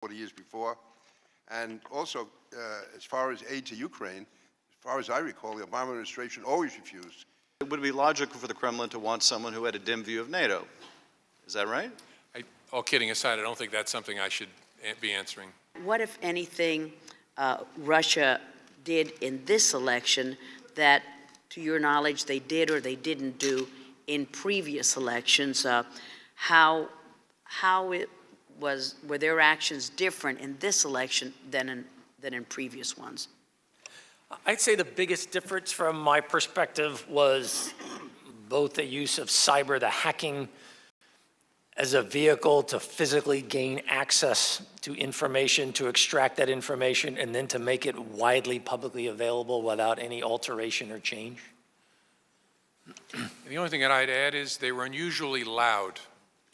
40 years before. And also, as far as aid to Ukraine, as far as I recall, the Obama administration always refused. It would be logical for the Kremlin to want someone who had a dim view of NATO. Is that right? All kidding aside, I don't think that's something I should be answering. What, if anything, Russia did in this election that, to your knowledge, they did or they didn't do in previous elections? How were their actions different in this election than in previous ones? I'd say the biggest difference from my perspective was both the use of cyber, the hacking, as a vehicle to physically gain access to information, to extract that information, and then to make it widely publicly available without any alteration or change. The only thing that I'd add is they were unusually loud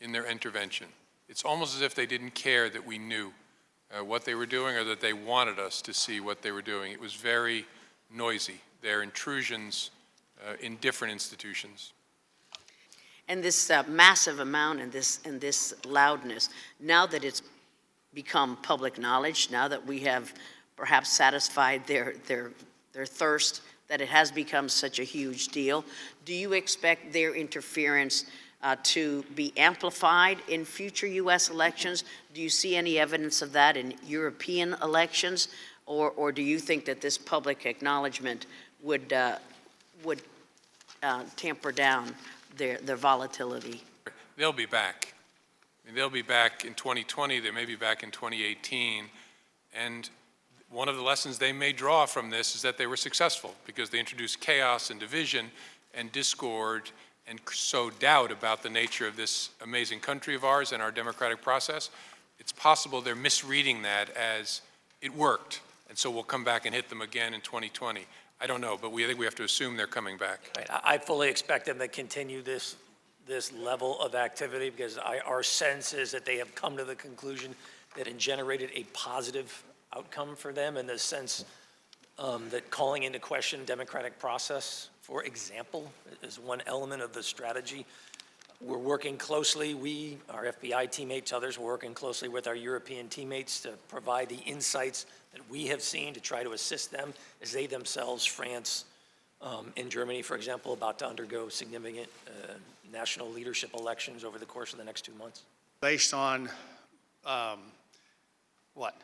in their intervention. It's almost as if they didn't care that we knew what they were doing or that they wanted us to see what they were doing. It was very noisy, their intrusions in different institutions. And this massive amount and this loudness, now that it's become public knowledge, now that we have perhaps satisfied their thirst, that it has become such a huge deal, do you expect their interference to be amplified in future U.S. elections? Do you see any evidence of that in European elections? Or do you think that this public acknowledgement would tamper down their volatility? They'll be back. I mean, they'll be back in 2020, they may be back in 2018, and one of the lessons they may draw from this is that they were successful because they introduced chaos and division and discord and sowed doubt about the nature of this amazing country of ours and our democratic process. It's possible they're misreading that as it worked, and so we'll come back and hit them again in 2020. I don't know, but I think we have to assume they're coming back. Right. I fully expect them to continue this level of activity because our sense is that they have come to the conclusion that it generated a positive outcome for them in the sense that calling into question democratic process, for example, is one element of the strategy. We're working closely, our FBI teammates, others, we're working closely with our European teammates to provide the insights that we have seen to try to assist them as they themselves, France and Germany, for example, about to undergo significant national leadership elections over the course of the next 2 months. Based on what?